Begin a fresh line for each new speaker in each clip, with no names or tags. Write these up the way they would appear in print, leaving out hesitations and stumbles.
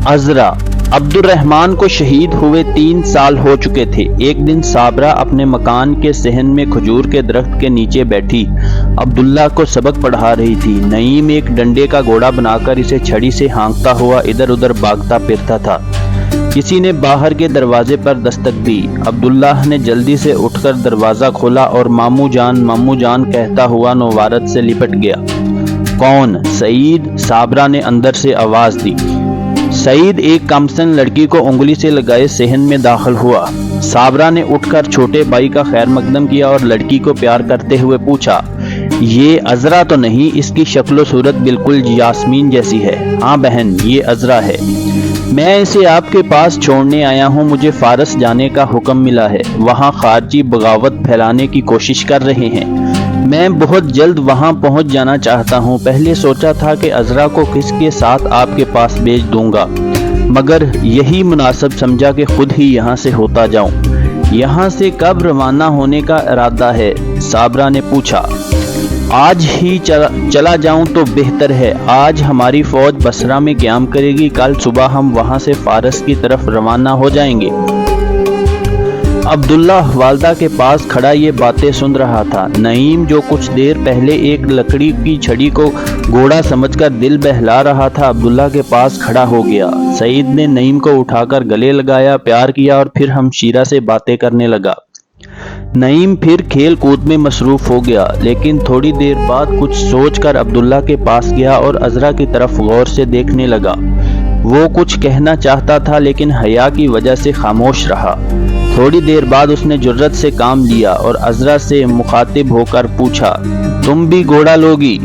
عذرا عبد الرحمن کو شہید ہوئے 3 سال ہو چکے تھے۔ ایک دن صابرہ اپنے مکان کے صحن میں کھجور کے درخت کے نیچے بیٹھی عبداللہ کو سبق پڑھا رہی تھی۔ نعیم ایک ڈنڈے کا گھوڑا بنا کر اسے چھڑی سے ہانکتا ہوا ادھر ادھر بھاگتا پھرتا تھا۔ کسی نے باہر کے دروازے پر دستک دی۔ عبداللہ نے جلدی سے اٹھ کر دروازہ کھولا اور ماموں جان کہتا ہوا نوارت سے لپٹ گیا۔ کون؟ سعید، صابرہ نے اندر سے آواز دی۔ سعید ایک کمسن لڑکی کو انگلی سے لگائے صحن میں داخل ہوا۔ صابرہ نے اٹھ کر چھوٹے بھائی کا خیر مقدم کیا اور لڑکی کو پیار کرتے ہوئے پوچھا، یہ عذرا تو نہیں؟ اس کی شکل و صورت بالکل یاسمین جیسی ہے۔ ہاں بہن، یہ عذرا ہے۔ میں اسے آپ کے پاس چھوڑنے آیا ہوں۔ مجھے فارس جانے کا حکم ملا ہے۔ وہاں خارجی بغاوت پھیلانے کی کوشش کر رہے ہیں۔ میں بہت جلد وہاں پہنچ جانا چاہتا ہوں۔ پہلے سوچا تھا کہ عذرا کو کس کے ساتھ آپ کے پاس بھیج دوں گا، مگر یہی مناسب سمجھا کہ خود ہی یہاں سے ہوتا جاؤں۔ یہاں سے کب روانہ ہونے کا ارادہ ہے؟ صابرہ نے پوچھا۔ آج ہی چلا جاؤں تو بہتر ہے۔ آج ہماری فوج بصرہ میں قیام کرے گی، کل صبح ہم وہاں سے فارس کی طرف روانہ ہو جائیں گے۔ عبداللہ والدہ کے پاس کھڑا یہ باتیں سن رہا تھا۔ نعیم جو کچھ دیر پہلے ایک لکڑی کی چھڑی کو گھوڑا سمجھ کر دل بہلا رہا تھا، عبداللہ کے پاس کھڑا ہو گیا۔ سعید نے نعیم کو اٹھا کر گلے لگایا، پیار کیا اور پھر ہمشیرہ سے باتیں کرنے لگا۔ نعیم پھر کھیل کود میں مصروف ہو گیا، لیکن تھوڑی دیر بعد کچھ سوچ کر عبداللہ کے پاس گیا اور عذرا کی طرف غور سے دیکھنے لگا۔ وہ کچھ کہنا چاہتا تھا لیکن حیا کی وجہ سے خاموش رہا۔ تھوڑی دیر بعد اس نے جرأت سے کام لیا اور عذرا سے مخاطب ہو کر پوچھا، تم بھی گھوڑا لوگی؟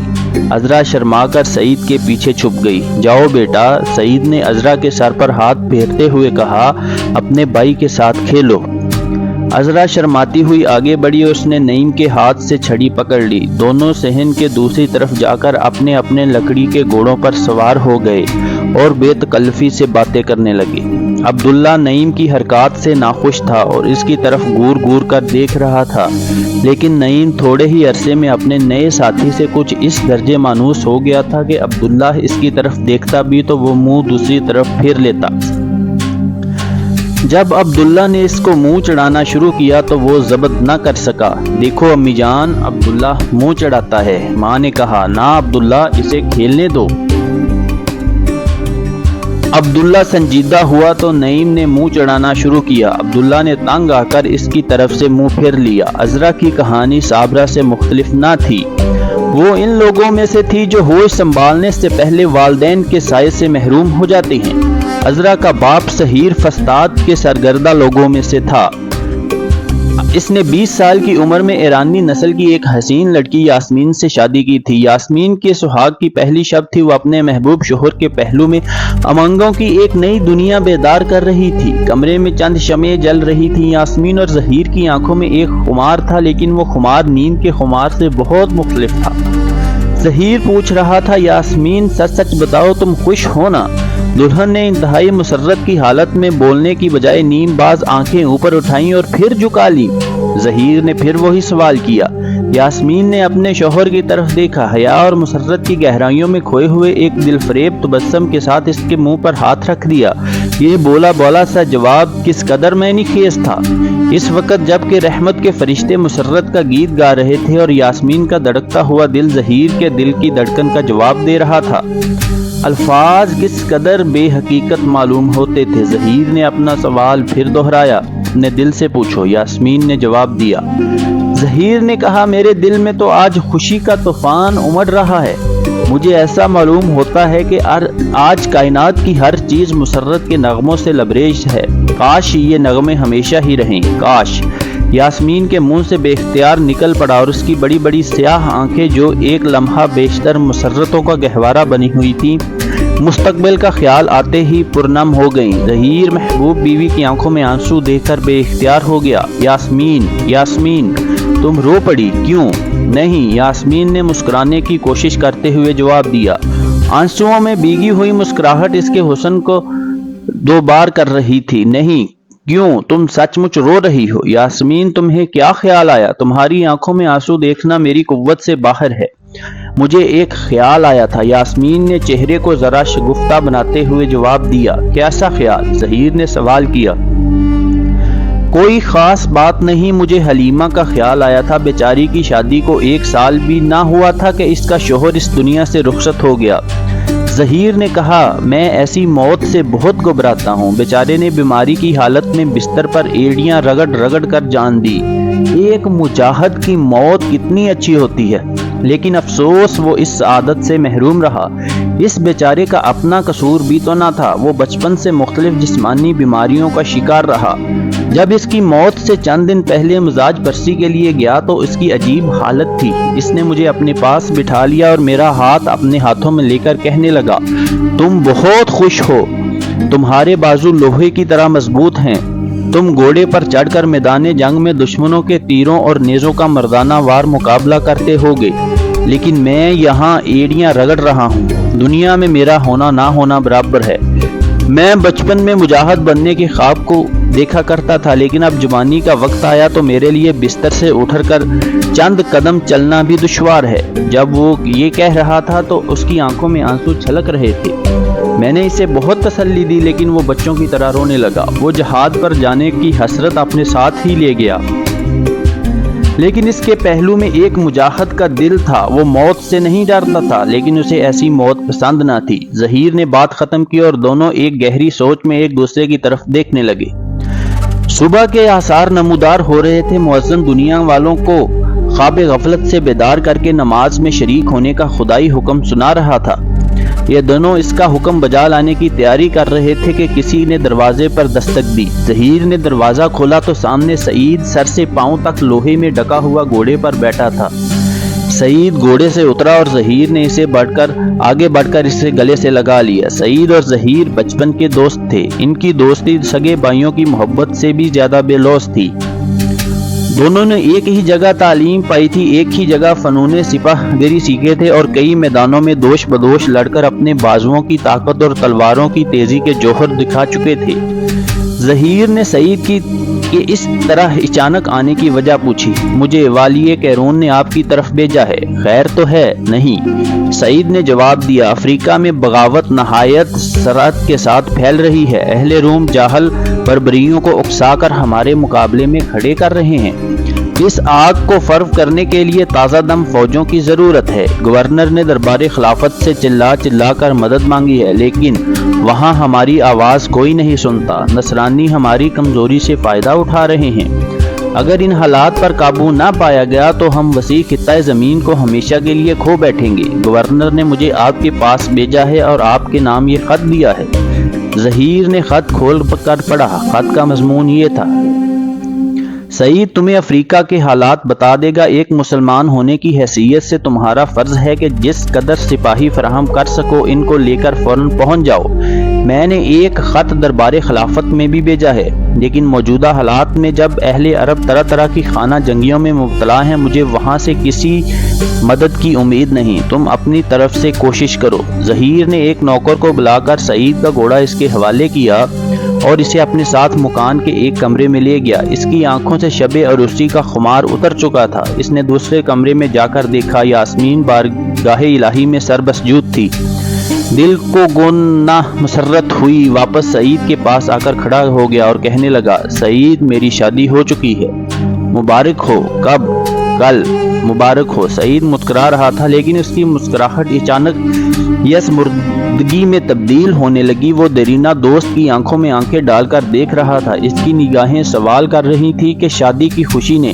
عذرا شرما کر سعید کے پیچھے چھپ گئی۔ جاؤ بیٹا، سعید نے عذرا کے سر پر ہاتھ پھیرتے ہوئے کہا، اپنے بھائی کے ساتھ کھیلو۔ عذرا شرماتی ہوئی آگے بڑھی اور اس نے نعیم کے ہاتھ سے چھڑی پکڑ لی۔ دونوں صحن کے دوسری طرف جا کر اپنے اپنے لکڑی کے گھوڑوں پر سوار ہو گئے اور بے تکلفی سے باتیں کرنے لگے۔ عبداللہ نعیم کی حرکات سے ناخوش تھا اور اس کی طرف گور گور کر دیکھ رہا تھا، لیکن نعیم تھوڑے ہی عرصے میں اپنے نئے ساتھی سے کچھ اس درجے مانوس ہو گیا تھا کہ عبداللہ اس کی طرف دیکھتا بھی تو وہ منہ دوسری طرف پھیر لیتا۔ جب عبداللہ نے اس کو منہ چڑھانا شروع کیا تو وہ ضبط نہ کر سکا۔ دیکھو امی جان، عبداللہ منہ چڑھاتا ہے۔ ماں نے کہا، نہ عبداللہ، اسے کھیلنے دو۔ عبداللہ سنجیدہ ہوا تو نعیم نے منہ چڑھانا شروع کیا۔ عبداللہ نے تنگ آ کر اس کی طرف سے منہ پھیر لیا۔ عذرا کی کہانی صابرہ سے مختلف نہ تھی۔ وہ ان لوگوں میں سے تھی جو ہوش سنبھالنے سے پہلے والدین کے سائے سے محروم ہو جاتے ہیں۔ عذرا کا باپ سحیر فسطاط کے سرگردہ لوگوں میں سے تھا۔ اس نے 20 سال کی عمر میں ایرانی نسل کی ایک حسین لڑکی یاسمین سے شادی کی تھی۔ یاسمین کے سہاگ کی پہلی شب تھی۔ وہ اپنے محبوب شوہر کے پہلو میں امنگوں کی ایک نئی دنیا بیدار کر رہی تھی۔ کمرے میں چند شمعیں جل رہی تھیں۔ یاسمین اور ظہیر کی آنکھوں میں ایک خمار تھا، لیکن وہ خمار نیند کے خمار سے بہت مختلف تھا۔ ظہیر پوچھ رہا تھا، یاسمین سچ سچ بتاؤ، تم خوش ہو نا؟ دلہن نے انتہائی مسرت کی حالت میں بولنے کی بجائے نیم باز آنکھیں اوپر اٹھائیں اور پھر جھکا لی۔ ظہیر نے پھر وہی سوال کیا۔ یاسمین نے اپنے شوہر کی طرف دیکھا۔ حیا اور مسرت کی گہرائیوں میں کھوئے ہوئے ایک دل فریب تبسم کے ساتھ اس کے منہ پر ہاتھ رکھ دیا۔ یہ بولا بولا سا جواب کس قدر معنی خیز تھا۔ اس وقت جب کہ رحمت کے فرشتے مسرت کا گیت گا رہے تھے اور یاسمین کا دھڑکتا ہوا دل ظہیر کے دل کی دھڑکن کا جواب دے رہا تھا، الفاظ کس قدر بے حقیقت معلوم ہوتے تھے۔ ظہیر نے اپنا سوال پھر دہرایا، اپنے دل سے پوچھو۔ یاسمین نے جواب دیا۔ ظہیر نے کہا، میرے دل میں تو آج خوشی کا طوفان امڑ رہا ہے۔ مجھے ایسا معلوم ہوتا ہے کہ آج کائنات کی ہر چیز مسرت کے نغموں سے لبریز ہے۔ کاش یہ نغمے ہمیشہ ہی رہیں، کاش۔ یاسمین کے منہ سے بے اختیار نکل پڑا اور اس کی بڑی بڑی سیاہ آنکھیں جو ایک لمحہ بیشتر مسرتوں کا گہوارہ بنی ہوئی تھیں، مستقبل کا خیال آتے ہی پرنم ہو گئیں۔ ظہیر محبوب بیوی کی آنکھوں میں آنسو دیکھ کر بے اختیار ہو گیا۔ یاسمین، یاسمین، تم رو پڑی؟ کیوں؟ نہیں، یاسمین نے مسکرانے کی کوشش کرتے ہوئے جواب دیا۔ آنسوؤں میں بھیگی ہوئی مسکراہٹ اس کے حسن کو دو بار کر رہی تھی۔ نہیں، کیوں؟ تم سچ مچ رو رہی ہو؟ یاسمین، تمہیں کیا خیال آیا؟ تمہاری آنکھوں میں آنسو دیکھنا میری قوت سے باہر ہے۔ مجھے ایک خیال آیا تھا۔ یاسمین نے چہرے کو ذرا شگفتہ بناتے ہوئے جواب دیا۔ کیسا خیال؟ ظہیر نے سوال کیا۔ کوئی خاص بات نہیں، مجھے حلیمہ کا خیال آیا تھا۔ بیچاری کی شادی کو 1 سال بھی نہ ہوا تھا کہ اس کا شوہر اس دنیا سے رخصت ہو گیا۔ ظہیر نے کہا، میں ایسی موت سے بہت گھبراتا ہوں۔ بیچارے نے بیماری کی حالت میں بستر پر ایڑیاں رگڑ رگڑ کر جان دی۔ ایک مجاہد کی موت کتنی اچھی ہوتی ہے، لیکن افسوس وہ اس سعادت سے محروم رہا۔ اس بیچارے کا اپنا قصور بھی تو نہ تھا، وہ بچپن سے مختلف جسمانی بیماریوں کا شکار رہا۔ جب اس کی موت سے چند دن پہلے مزاج پرسی کے لیے گیا تو اس کی عجیب حالت تھی۔ اس نے مجھے اپنے پاس بٹھا لیا اور میرا ہاتھ اپنے ہاتھوں میں لے کر کہنے لگا، تم بہت خوش ہو، تمہارے بازو لوہے کی طرح مضبوط ہیں، تم گھوڑے پر چڑھ کر میدان جنگ میں دشمنوں کے تیروں اور نیزوں کا مردانہ وار مقابلہ کرتے ہوگے، لیکن میں یہاں ایڑیاں رگڑ رہا ہوں۔ دنیا میں میرا ہونا نہ ہونا برابر ہے۔ میں بچپن میں مجاہد بننے کے خواب کو دیکھا کرتا تھا، لیکن اب جوانی کا وقت آیا تو میرے لیے بستر سے اٹھ کر چند قدم چلنا بھی دشوار ہے۔ جب وہ یہ کہہ رہا تھا تو اس کی آنکھوں میں آنسو چھلک رہے تھے۔ میں نے اسے بہت تسلی دی، لیکن وہ بچوں کی طرح رونے لگا۔ وہ جہاد پر جانے کی حسرت اپنے ساتھ ہی لے گیا، لیکن اس کے پہلو میں ایک مجاہد کا دل تھا۔ وہ موت سے نہیں ڈرتا تھا، لیکن اسے ایسی موت پسند نہ تھی۔ ظہیر نے بات ختم کی اور دونوں ایک گہری سوچ میں ایک دوسرے کی طرف دیکھنے لگے۔ صبح کے آثار نمودار ہو رہے تھے۔ مؤذن دنیا والوں کو خواب غفلت سے بیدار کر کے نماز میں شریک ہونے کا خدائی حکم سنا رہا تھا۔ یہ دونوں اس کا حکم بجا لانے کی تیاری کر رہے تھے کہ کسی نے دروازے پر دستک دی۔ ظہیر نے دروازہ کھولا تو سامنے سعید سر سے پاؤں تک لوہے میں ڈھکا ہوا گھوڑے پر بیٹھا تھا۔ سعید گھوڑے سے اترا اور ظہیر نے آگے بڑھ کر اسے گلے سے لگا لیا۔ سعید اور ظہیر بچپن کے دوست تھے۔ ان کی دوستی سگے بھائیوں کی محبت سے بھی زیادہ بے لوث تھی۔ دونوں نے ایک ہی جگہ تعلیم پائی تھی، ایک ہی جگہ فنون سپاہ گری سیکھے تھے اور کئی میدانوں میں دوش بدوش لڑ کر اپنے بازوؤں کی طاقت اور تلواروں کی تیزی کے جوہر دکھا چکے تھے۔ ظہیر نے سعید کی اس طرح اچانک آنے کی وجہ پوچھی۔ مجھے والی کیرون نے آپ کی طرف بھیجا ہے، خیر تو ہے؟ نہیں، سعید نے جواب دیا، افریقہ میں بغاوت نہایت سرعت کے ساتھ پھیل رہی ہے۔ اہل روم جاہل بربریوں کو اکسا کر ہمارے مقابلے میں کھڑے کر رہے ہیں۔ اس آگ کو فرو کرنے کے لیے تازہ دم فوجوں کی ضرورت ہے۔ گورنر نے دربار خلافت سے چلا چلا کر مدد مانگی ہے، لیکن وہاں ہماری آواز کوئی نہیں سنتا۔ نصرانی ہماری کمزوری سے فائدہ اٹھا رہے ہیں۔ اگر ان حالات پر قابو نہ پایا گیا تو ہم وسیع خطہ زمین کو ہمیشہ کے لیے کھو بیٹھیں گے۔ گورنر نے مجھے آپ کے پاس بھیجا ہے اور آپ کے نام یہ خط دیا ہے۔ ظہیر نے خط کھول کر پڑھا۔ خط کا مضمون یہ تھا، سعید تمہیں افریقہ کے حالات بتا دے گا۔ ایک مسلمان ہونے کی حیثیت سے تمہارا فرض ہے کہ جس قدر سپاہی فراہم کر سکو ان کو لے کر فوراً پہنچ جاؤ۔ میں نے ایک خط دربار خلافت میں بھی بھیجا ہے، لیکن موجودہ حالات میں جب اہل عرب طرح طرح کی خانہ جنگیوں میں مبتلا ہیں، مجھے وہاں سے کسی مدد کی امید نہیں۔ تم اپنی طرف سے کوشش کرو۔ ظہیر نے ایک نوکر کو بلا کر سعید کا گھوڑا اس کے حوالے کیا اور اسے اپنے ساتھ مکان کے ایک کمرے میں لے گیا۔ اس کی آنکھوں سے شب عروسی کا خمار اتر چکا تھا۔ اس نے دوسرے کمرے میں جا کر دیکھا، یاسمین بارگاہ الہی میں سر بسجود تھی۔ دل کو گناہ مسرت ہوئی، واپس سعید کے پاس آ کر کھڑا ہو گیا اور کہنے لگا، سعید میری شادی ہو چکی ہے، مبارک ہو۔ کب؟ کل۔ مبارک ہو۔ سعید مسکرا رہا تھا، لیکن اس کی مسکراہٹ اچانک یس مردگی میں تبدیل ہونے لگی۔ وہ دیرینہ دوست کی آنکھوں میں آنکھیں ڈال کر دیکھ رہا تھا۔ اس کی نگاہیں سوال کر رہی تھی کہ شادی کی خوشی نے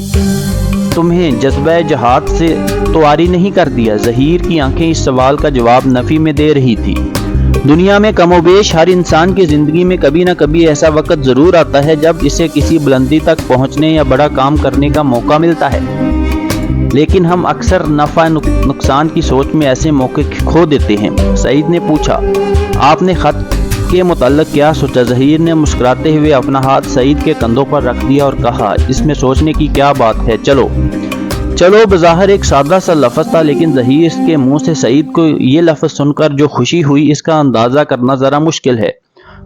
تمہیں جذبہ جہاد سے تو عاری نہیں کر دیا؟ ظہیر کی آنکھیں اس سوال کا جواب نفی میں دے رہی تھی۔ دنیا میں کم و بیش ہر انسان کی زندگی میں کبھی نہ کبھی ایسا وقت ضرور آتا ہے جب اسے کسی بلندی تک پہنچنے یا بڑا کام کرنے کا موقع ملتا ہے، لیکن ہم اکثر نفع نقصان کی سوچ میں ایسے موقع کھو دیتے ہیں۔ سعید نے پوچھا، آپ نے خط کے متعلق کیا سوچا؟ ظہیر نے مسکراتے ہوئے اپنا ہاتھ سعید کے کندھوں پر رکھ دیا اور کہا، اس میں سوچنے کی کیا بات ہے، چلو۔ چلو بظاہر ایک سادہ سا لفظ تھا، لیکن ظہیر کے منہ سے سعید کو یہ لفظ سن کر جو خوشی ہوئی اس کا اندازہ کرنا ذرا مشکل ہے۔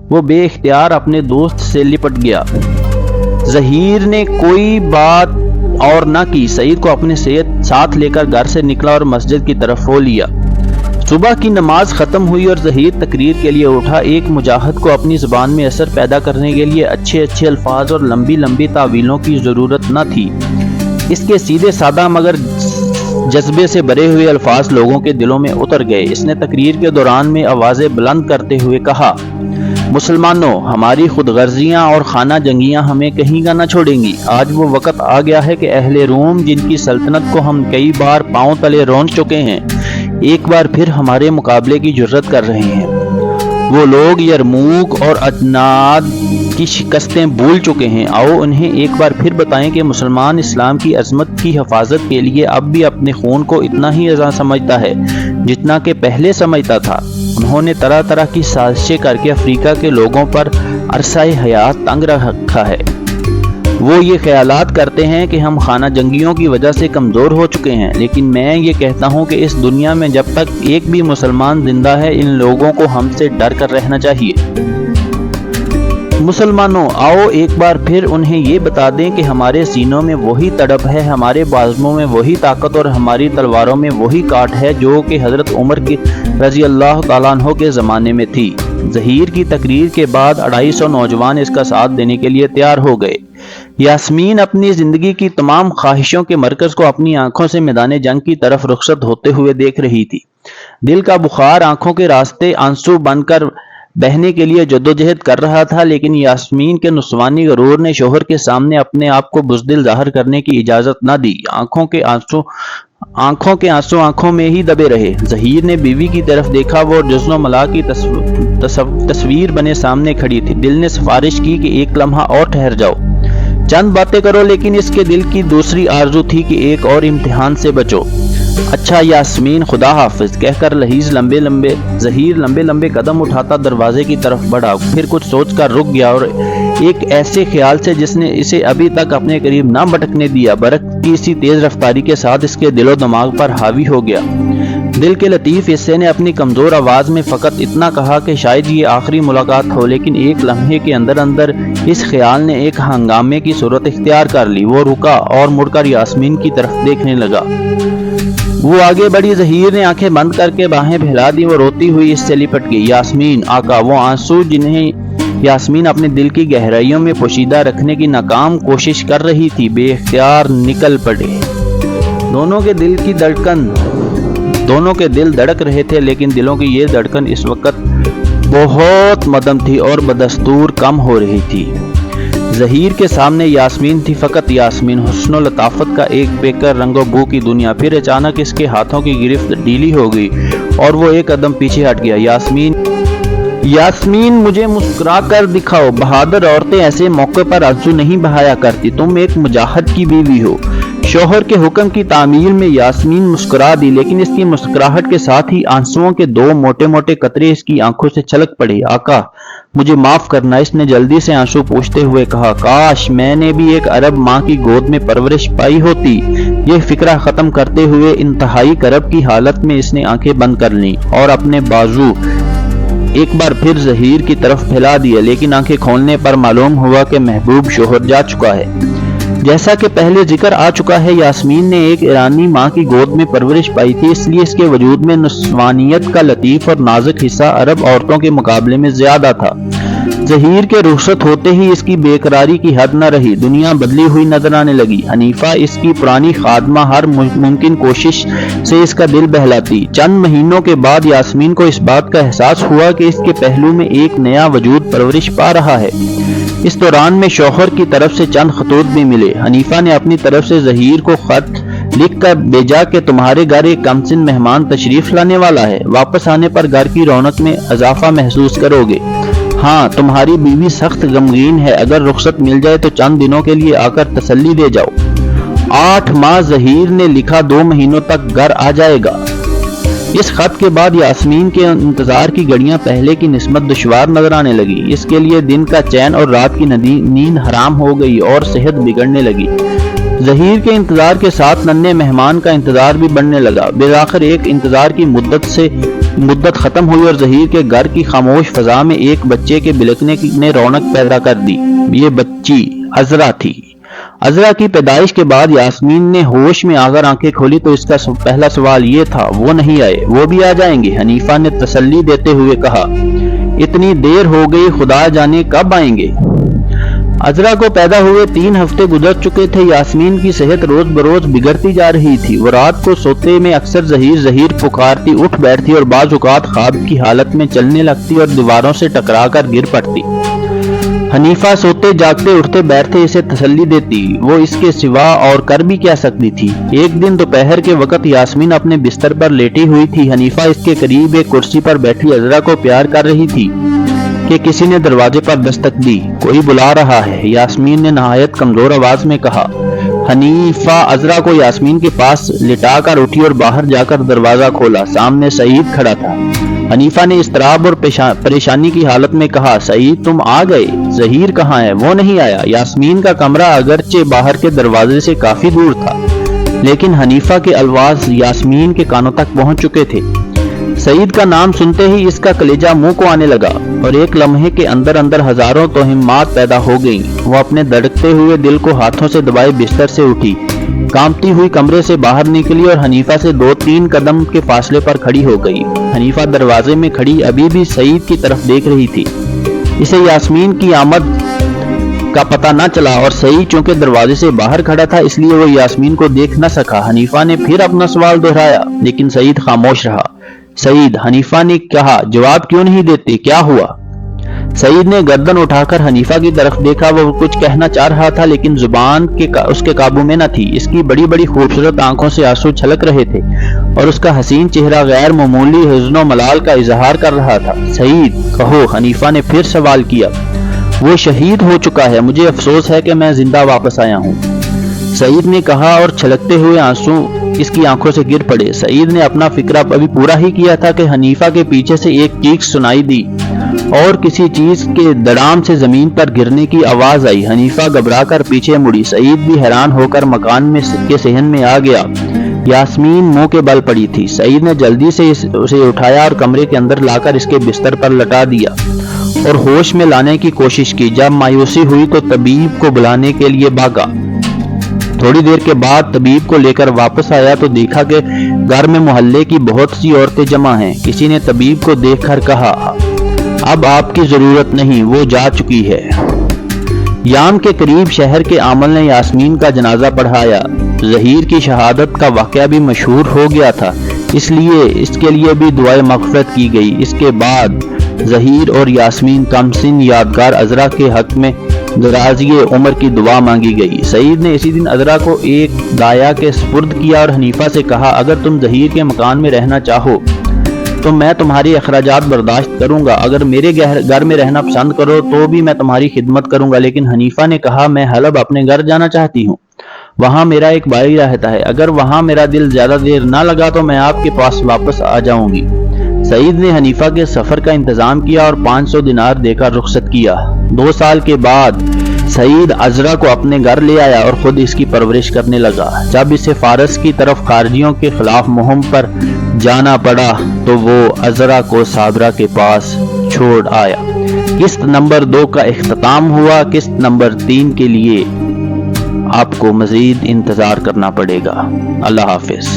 وہ بے اختیار اپنے دوست سے لپٹ گیا۔ ظہیر نے کوئی بات اور نہ کی۔ سعید کو اپنے ساتھ لے کر گھر سے نکلا اور مسجد کی طرف ہو لیا۔ صبح کی نماز ختم ہوئی اور ظہیر تقریر کے لیے اٹھا۔ ایک مجاہد کو اپنی زبان میں اثر پیدا کرنے کے لیے اچھے الفاظ اور لمبی تعویلوں کی ضرورت نہ تھی۔ اس کے سیدھے سادہ مگر جذبے سے بھرے ہوئے الفاظ لوگوں کے دلوں میں اتر گئے۔ اس نے تقریر کے دوران میں آوازیں بلند کرتے ہوئے کہا، مسلمانوں، ہماری خود غرضیاں اور خانہ جنگیاں ہمیں کہیں کا نہ چھوڑیں گی۔ آج وہ وقت آ گیا ہے کہ اہل روم، جن کی سلطنت کو ہم کئی بار پاؤں تلے رون چکے ہیں، ایک بار پھر ہمارے مقابلے کی جرت کر رہے ہیں۔ وہ لوگ یرموک اور اجناد کی شکستیں بھول چکے ہیں۔ آؤ انہیں ایک بار پھر بتائیں کہ مسلمان اسلام کی عظمت کی حفاظت کے لیے اب بھی اپنے خون کو اتنا ہی عزیز سمجھتا ہے جتنا کہ پہلے سمجھتا تھا۔ انہوں نے طرح طرح کی سازشیں کر کے افریقہ کے لوگوں پر عرصہ حیات تنگ رکھا ہے۔ وہ یہ خیالات کرتے ہیں کہ ہم خانہ جنگیوں کی وجہ سے کمزور ہو چکے ہیں، لیکن میں یہ کہتا ہوں کہ اس دنیا میں جب تک ایک بھی مسلمان زندہ ہے، ان لوگوں کو ہم سے ڈر کر رہنا چاہیے۔ مسلمانوں، آؤ ایک بار پھر انہیں یہ بتا دیں کہ ہمارے سینوں میں وہی تڑپ ہے، ہمارے بازوؤں میں وہی طاقت اور ہماری تلواروں میں وہی کاٹ ہے جو کہ حضرت عمر کی رضی اللہ تعالیٰ عنہ کے زمانے میں تھی۔ ظہیر کی تقریر کے بعد 250 نوجوان اس کا ساتھ دینے کے لیے تیار ہو گئے۔ یاسمین اپنی زندگی کی تمام خواہشوں کے مرکز کو اپنی آنکھوں سے میدان جنگ کی طرف رخصت ہوتے ہوئے دیکھ رہی تھی۔ دل کا بخار آنکھوں کے راستے آنسو بن کر بہنے کے لیے جدوجہد کر رہا تھا، لیکن یاسمین کے نسوانی غرور نے شوہر کے سامنے اپنے آپ کو بزدل ظاہر کرنے کی اجازت نہ دی۔ آنکھوں کے آنسو آنکھوں میں ہی دبے رہے۔ ظہیر نے بیوی کی طرف دیکھا، وہ جزن و ملا کی تصویر بنے سامنے کھڑی تھی۔ دل نے سفارش کی کہ ایک لمحہ اور ٹھہر جاؤ، چند باتیں کرو، لیکن اس کے دل کی دوسری آرزو تھی کہ ایک اور امتحان سے بچو۔ اچھا یاسمین، خدا حافظ کہہ کر ظہیر لمبے لمبے قدم اٹھاتا دروازے کی طرف بڑھا، پھر کچھ سوچ کر رک گیا اور ایک ایسے خیال سے جس نے اسے ابھی تک اپنے قریب نہ بھٹکنے دیا، برق کی سی تیز رفتاری کے ساتھ اس کے دل و دماغ پر حاوی ہو گیا۔ دل کے لطیف حصے نے اپنی کمزور آواز میں فقط اتنا کہا کہ شاید یہ آخری ملاقات ہو، لیکن ایک لمحے کے اندر اس خیال نے ایک ہنگامے کی صورت اختیار کر لی۔ وہ رکا اور مڑ کر یاسمین کی طرف دیکھنے لگا۔ وہ آگے بڑھی۔ ظہیر نے آنکھیں بند کر کے باہیں پھیلا دی، وہ روتی ہوئی اس سے لپٹ گئی۔ یاسمین آقا، وہ آنسو جنہیں یاسمین اپنے دل کی گہرائیوں میں پوشیدہ رکھنے کی ناکام کوشش کر رہی تھی، بے اختیار نکل پڑے۔ دونوں کے دل دھڑک رہے تھے، لیکن دلوں کی یہ دھڑکن اس وقت بہت مدھم تھی اور بدستور کم ہو رہی تھی۔ ظہیر کے سامنے یاسمین تھی، فقط یاسمین، حسن و لطافت کا ایک بیکر رنگ و بو کی دنیا۔ پھر اچانک اس کے ہاتھوں کی گرفت ڈھیلی ہو گئی اور وہ ایک قدم پیچھے ہٹ گیا۔ یاسمین، مجھے مسکرا کر دکھاؤ، بہادر عورتیں ایسے موقع پر آنسو نہیں بہایا کرتی، تم ایک مجاہد کی بیوی ہو۔ شوہر کے حکم کی تعمیل میں یاسمین مسکرا دی، لیکن اس کی مسکراہٹ کے ساتھ ہی آنسوؤں کے دو موٹے موٹے قطرے اس کی آنکھوں سے چھلک پڑے۔ آقا، مجھے معاف کرنا، اس نے جلدی سے آنسو پوچھتے ہوئے کہا۔ کاش میں نے بھی ایک عرب ماں کی گود میں پرورش پائی ہوتی۔ یہ فکرہ ختم کرتے ہوئے انتہائی کرب کی حالت میں اس نے آنکھیں بند کر لیں اور اپنے بازو ایک بار پھر ظہیر کی طرف پھیلا دیا، لیکن آنکھیں کھولنے پر معلوم ہوا کہ محبوب شوہر جا چکا ہے۔ جیسا کہ پہلے ذکر آ چکا ہے، یاسمین نے ایک ایرانی ماں کی گود میں پرورش پائی تھی، اس لیے اس کے وجود میں نسوانیت کا لطیف اور نازک حصہ عرب عورتوں کے مقابلے میں زیادہ تھا۔ ظہیر کے رخصت ہوتے ہی اس کی بے قراری کی حد نہ رہی، دنیا بدلی ہوئی نظر آنے لگی۔ حنیفہ، اس کی پرانی خادمہ، ہر ممکن کوشش سے اس کا دل بہلاتی۔ چند مہینوں کے بعد یاسمین کو اس بات کا احساس ہوا کہ اس کے پہلو میں ایک نیا وجود پرورش پا رہا ہے۔ اس دوران میں شوہر کی طرف سے چند خطوط بھی ملے۔ حنیفہ نے اپنی طرف سے ظہیر کو خط لکھ کر بھیجا کہ تمہارے گھر ایک کمسن مہمان تشریف لانے والا ہے، واپس آنے پر گھر کی رونق میں اضافہ محسوس کرو گے۔ ہاں، تمہاری بیوی سخت غمگین ہے، اگر رخصت مل جائے تو چند دنوں کے لیے آ کر تسلی دے جاؤ۔ 8 ماہ ظہیر نے لکھا، 2 مہینوں تک گھر آ جائے گا۔ اس خط کے بعد یاسمین کے انتظار کی گھڑیاں پہلے کی نسبت دشوار نظر آنے لگی۔ اس کے لیے دن کا چین اور رات کی نیند حرام ہو گئی اور صحت بگڑنے لگی۔ ظہیر کے انتظار کے ساتھ ننھے مہمان کا انتظار بھی بڑھنے لگا۔ بالآخر ایک انتظار کی مدت ختم ہوئی اور ظہیر کے گھر کی خاموش فضا میں ایک بچے کے بلکنے نے رونق پیدا کر دی۔ یہ بچی عذرا تھی۔ عذرا کی پیدائش کے بعد یاسمین نے ہوش میں آ کر آنکھیں کھولی تو اس کا پہلا سوال یہ تھا، وہ نہیں آئے، وہ بھی آ جائیں گے؟ حنیفہ نے تسلی دیتے ہوئے کہا، اتنی دیر ہو گئی، خدا جانے کب آئیں گے۔ عذرا کو پیدا ہوئے 3 ہفتے گزر چکے تھے۔ یاسمین کی صحت روز بروز بگڑتی جا رہی تھی۔ وہ رات کو سوتے میں اکثر ظہیر ظہیر پکارتی، اٹھ بیٹھتی اور بعض اوقات خواب کی حالت میں چلنے لگتی اور دیواروں سے ٹکرا کر گر پڑتی۔ حنیفہ سوتے جاگتے اٹھتے بیٹھتے اسے تسلی دیتی، وہ اس کے سوا اور کر بھی کیا سکتی تھی۔ ایک دن دوپہر کے وقت یاسمین اپنے بستر پر لیٹی ہوئی تھی۔ حنیفہ اس کے قریب ایک کرسی پر بیٹھی عذرا کو پیار کر رہی تھی کہ کسی نے دروازے پر دستک دی۔ کوئی بلا رہا ہے، یاسمین نے نہایت کمزور آواز میں کہا۔ حنیفہ عذرا کو یاسمین کے پاس لٹا کر اٹھی اور باہر جا کر دروازہ کھولا۔ سامنے سعید کھڑا تھا۔ حنیفہ نے اضطراب اور پریشانی کی حالت میں کہا، سعید تم آ گئے، ظہیر کہاں ہے؟ وہ نہیں آیا۔ یاسمین کا کمرہ اگرچہ باہر کے دروازے سے کافی دور تھا، لیکن حنیفہ کے الفاظ یاسمین کے کانوں تک پہنچ چکے تھے۔ سعید کا نام سنتے ہی اس کا کلیجہ منہ کو آنے لگا اور ایک لمحے کے اندر اندر ہزاروں توہمات پیدا ہو گئیں۔ وہ اپنے دھڑکتے ہوئے دل کو ہاتھوں سے دبائے بستر سے اٹھی، کانپتی ہوئی کمرے سے باہر نکلی اور حنیفہ سے 2-3 قدم کے فاصلے پر کھڑی ہو گئی۔ حنیفہ دروازے میں کھڑی ابھی بھی سعید کی طرف دیکھ رہی تھی۔ اسے یاسمین کی آمد کا پتہ نہ چلا اور سعید چونکہ دروازے سے باہر کھڑا تھا اس لیے وہ یاسمین کو دیکھ نہ سکا۔ حنیفہ نے پھر اپنا سوال دہرایا لیکن سعید خاموش رہا۔ سعید، حنیفہ نے کہا، جواب کیوں نہیں دیتے؟ کیا ہوا؟ سعید نے گردن اٹھا کر حنیفہ کی طرف دیکھا۔ وہ کچھ کہنا چاہ رہا تھا لیکن زبان اس کے قابو میں نہ تھی۔ اس کی بڑی بڑی خوبصورت آنکھوں سے آنسو چھلک رہے تھے اور اس کا حسین چہرہ غیر معمولی حزن و ملال کا اظہار کر رہا تھا۔ سعید کہو، حنیفہ نے پھر سوال کیا۔ وہ شہید ہو چکا ہے، مجھے افسوس ہے کہ میں زندہ واپس آیا ہوں، سعید نے کہا اور چھلکتے ہوئے آنسو اس کی آنکھوں سے گر پڑے۔ سعید نے اپنا فکرہ ابھی پورا ہی کیا تھا کہ حنیفہ کے پیچھے سے ایک چیخ سنائی دی اور کسی چیز کے دڑام سے زمین پر گرنے کی آواز آئی۔ حنیفہ گھبرا کر پیچھے مڑی۔ سعید بھی حیران ہو کر مکان میں کے صحن میں آ گیا۔ یاسمین منہ کے بل پڑی تھی۔ سعید نے جلدی سے اسے اٹھایا اور کمرے کے اندر لا کر اس کے بستر پر لٹا دیا اور ہوش میں لانے کی کوشش کی۔ جب مایوسی ہوئی تو طبیب کو بلانے کے لیے بھاگا۔ تھوڑی دیر کے بعد طبیب کو لے کر واپس آیا تو دیکھا کہ گھر میں محلے کی بہت سی عورتیں جمع ہیں۔ کسی نے طبیب کو دیکھ کر کہا، اب آپ کی ضرورت نہیں، وہ جا چکی ہے۔ یام کے قریب شہر کے عامل نے یاسمین کا جنازہ پڑھایا۔ ظہیر کی شہادت کا واقعہ بھی مشہور ہو گیا تھا، اس لیے اس کے لیے بھی دعائے مغفرت کی گئی۔ اس کے بعد ظہیر اور یاسمین کمسن یادگار عذرا کے حق میں درازی عمر کی دعا مانگی گئی۔ سعید نے اسی دن عذرا کو ایک دایا کے سپرد کیا اور حنیفہ سے کہا، اگر تم ظہیر کے مکان میں رہنا چاہو تو میں تمہاری اخراجات برداشت کروں گا، اگر میرے گھر میں رہنا پسند کرو تو بھی میں تمہاری خدمت کروں گا۔ لیکن حنیفہ نے کہا، میں حلب اپنے گھر جانا چاہتی ہوں، وہاں میرا ایک بھائی رہتا ہے، اگر وہاں میرا دل زیادہ دیر نہ لگا تو میں آپ کے پاس واپس آ جاؤں گی۔ سعید نے حنیفہ کے سفر کا انتظام کیا اور 500 دینار دے کر رخصت کیا۔ 2 سال کے بعد سعید عذرا کو اپنے گھر لے آیا اور خود اس کی پرورش کرنے لگا۔ جب اسے فارس کی طرف خارجیوں کے خلاف مہم پر جانا پڑا تو وہ عذرا کو صابرہ کے پاس چھوڑ آیا۔ قسط نمبر 2 کا اختتام ہوا۔ قسط نمبر 3 کے لیے آپ کو مزید انتظار کرنا پڑے گا۔ اللہ حافظ۔